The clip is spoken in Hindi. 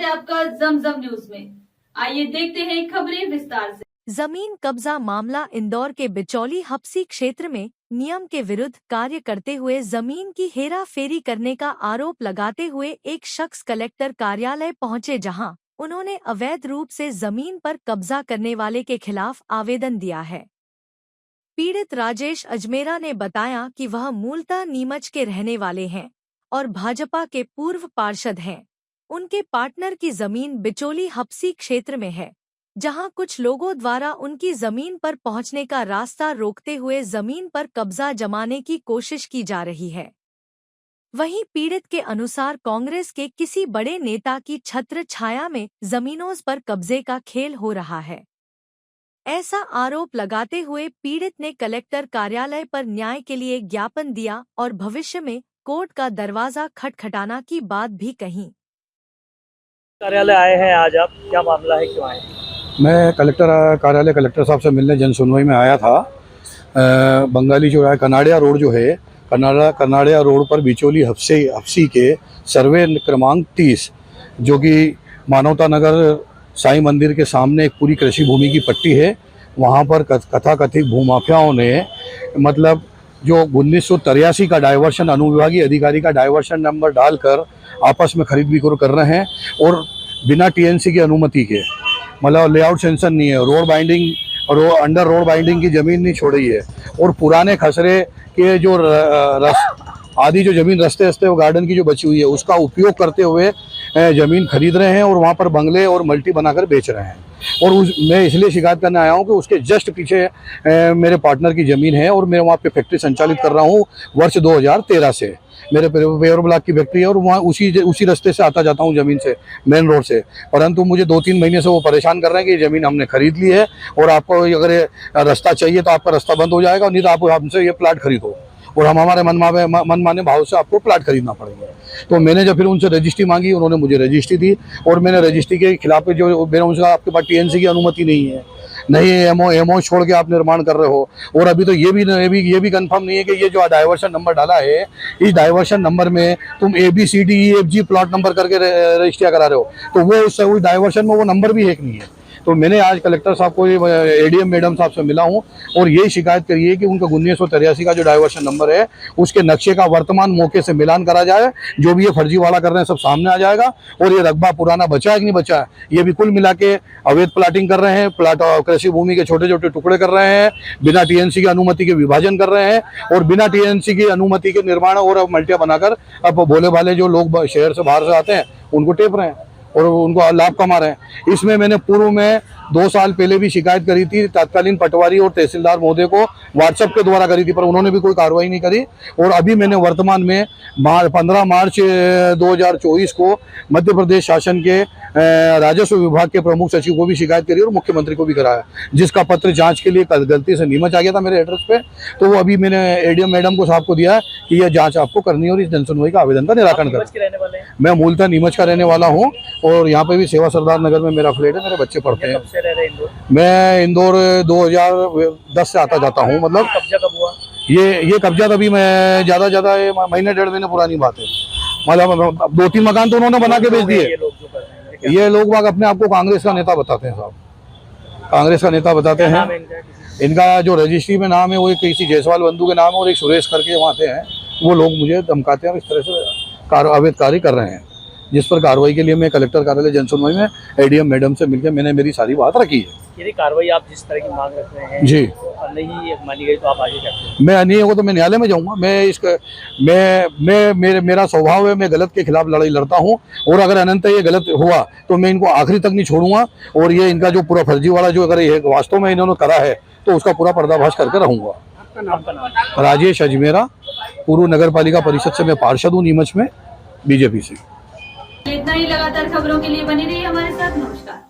आपका जमजम न्यूज में। आइए देखते हैं खबरें विस्तार से। जमीन कब्जा मामला। इंदौर के बिचौली हप्सी क्षेत्र में नियम के विरुद्ध कार्य करते हुए जमीन की हेरा फेरी करने का आरोप लगाते हुए एक शख्स कलेक्टर कार्यालय पहुंचे, जहां उन्होंने अवैध रूप से जमीन पर कब्जा करने वाले के खिलाफ आवेदन दिया है। पीड़ित राजेश अजमेरा ने बताया कि वह मूलतः नीमच के रहने वाले हैं और भाजपा के पूर्व पार्षद हैं। उनके पार्टनर की जमीन बिचौली हप्सी क्षेत्र में है, जहां कुछ लोगों द्वारा उनकी जमीन पर पहुंचने का रास्ता रोकते हुए जमीन पर कब्जा जमाने की कोशिश की जा रही है। वहीं पीड़ित के अनुसार कांग्रेस के किसी बड़े नेता की छत्र छाया में जमीनों पर कब्जे का खेल हो रहा है। ऐसा आरोप लगाते हुए पीड़ित ने कलेक्टर कार्यालय पर न्याय के लिए ज्ञापन दिया और भविष्य में कोर्ट का दरवाजा खटखटाना की बात भी कही। कार्यालय आए हैं आज आप, क्या मामला है, क्यों आए? मैं कलेक्टर साहब से मिलने जन सुनवाई में आया था। बंगाली जो है कनाड़िया रोड जो है, कनाड़िया रोड पर बिचौली हप्सी के सर्वे क्रमांक 30, जो कि मानवता नगर साईं मंदिर के सामने एक पूरी कृषि भूमि की पट्टी है, वहाँ पर कथाकथित भूमाफियाओं ने मतलब जो 1983 का डाइवर्शन अनुविभागीय अधिकारी का डाइवर्शन नंबर डालकर आपस में खरीद बिक्री कर रहे हैं और बिना टीएनसी की अनुमति के, मतलब लेआउट सेंसन नहीं है, रोड बाइंडिंग और अंडर रोड बाइंडिंग की ज़मीन नहीं छोड़ी है और पुराने खसरे के जो आदि जो ज़मीन रस्ते वो गार्डन की जो बची हुई है उसका उपयोग करते हुए ज़मीन खरीद रहे हैं और वहाँ पर बंगले और मल्टी बनाकर बेच रहे हैं। और मैं इसलिए शिकायत करने आया हूँ कि उसके जस्ट पीछे मेरे पार्टनर की ज़मीन है और मैं वहाँ पे फैक्ट्री संचालित कर रहा हूँ वर्ष 2013 से। मेरे पेवर ब्लॉक की फैक्ट्री है और वहाँ उसी रास्ते से आता जाता हूँ ज़मीन से, मेन रोड से। परंतु मुझे 2-3 महीने से वो परेशान कर रहे हैं कि ये ज़मीन हमने खरीद ली है और आपको अगर रास्ता चाहिए तो आपका रास्ता बंद हो जाएगा, नहीं तो आप हमसे ये प्लाट खरीदो और हम हमारे मनमाने भाव से आपको प्लाट खरीदना पड़ेगा। तो मैंने जब फिर उनसे रजिस्ट्री मांगी, उन्होंने मुझे रजिस्ट्री दी और मैंने रजिस्ट्री के खिलाफ जो मैंने उनसे कहा आपके पास टीएनसी की अनुमति नहीं है, नहीं एमओ छोड़ के आप निर्माण कर रहे हो और अभी तो ये भी कंफर्म नहीं है कि ये जो डाइवर्शन नंबर डाला है, इस डाइवर्शन नंबर में तुम ABCDEFG प्लॉट नंबर करके रजिस्ट्री करा रहे हो, तो वो उस डाइवर्शन में वो नंबर भी एक नहीं है। तो मैंने आज कलेक्टर साहब को, ADM मैडम साहब से मिला हूँ और यही शिकायत करी है कि उनका 1983 का जो डाइवर्शन नंबर है उसके नक्शे का वर्तमान मौके से मिलान करा जाए। जो भी ये फर्जीवाड़ा कर रहे हैं सब सामने आ जाएगा और ये रकबा पुराना बचा है कि नहीं बचा है, ये भी कुल मिला के अवैध प्लाटिंग कर रहे हैं, प्लाट कृषि भूमि के छोटे छोटे टुकड़े कर रहे हैं, बिना टीएनसी की अनुमति के विभाजन कर रहे हैं और बिना टीएनसी की अनुमति के निर्माण और मल्टियाँ बनाकर अब भोले भाले जो लोग शहर से बाहर से आते हैं उनको टेप रहे हैं और उनको लाभ कमा रहे हैं। इसमें मैंने पूर्व में 2 साल पहले भी शिकायत करी थी तत्कालीन पटवारी और तहसीलदार महोदय को व्हाट्सएप के द्वारा करी थी, पर उन्होंने भी कोई कार्रवाई नहीं करी। और अभी मैंने वर्तमान में 15 मार्च 2024 को मध्य प्रदेश शासन के राजस्व विभाग के प्रमुख सचिव को भी शिकायत करी और मुख्यमंत्री को भी कराया, जिसका पत्र जांच के लिए गलती से नीमच आ गया था मेरे एड्रेस पे। तो वो अभी मैंने ADM मैडम को साहब को दिया कि यह जांच आपको करनी है और इस जनसुनवाई का आवेदन का निराकरण करना। मैं मूलतः नीमच का रहने वाला हूँ और यहाँ पे भी सेवा सरदार नगर में मेरा फ्लैट है, मेरे बच्चे पढ़ते हैं। मैं इंदौर 2010 से आता जाता हूँ। मतलब कब्जा कब हुआ? ये कब्जा तभी मैं ज़्यादा महीने 1.5 महीने पुरानी बात है। मतलब 2-3 मकान तो उन्होंने बना के बेच दिए। ये लोग बाग अपने आप को कांग्रेस का नेता बताते हैं साहब, कांग्रेस का नेता बताते हैं। इनका जो रजिस्ट्री में नाम है वो एक किसी जायसवाल बंधु के नाम है और एक सुरेश करके वहाँ पे हैं। वो लोग मुझे धमकाते हैं और इस तरह से अवैध कार्य कर रहे हैं, जिस पर कार्रवाई के लिए मैं कलेक्टर कार्यालय जनसुनवाई में ADM मैडम से मिलकर मैंने मेरी सारी बात रखी है। यदि कार्रवाई आप जिस तरह की मांग रख रहे हैं जी तो नहीं मानी गई तो आप आगे क्या करेंगे? मैं नहीं होगा तो मैं न्यायालय में जाऊंगा। मेरा स्वभाव है, मैं गलत के खिलाफ लड़ाई लड़ता हूं और अगर अनंत ये गलत हुआ तो मैं इनको आखिरी तक नहीं छोड़ूंगा और ये इनका जो पूरा फर्जीवाड़ा जो अगर ये वास्तव में इन्होंने करा है तो उसका पूरा पर्दाफाश करके रहूंगा। राजेश अजमेरा, पूर्व नगर पालिका परिषद से मैं पार्षद हूँ नीमच में, BJP से। इतना ही लगातार खबरों के लिए बने रहिए हमारे साथ। नमस्कार।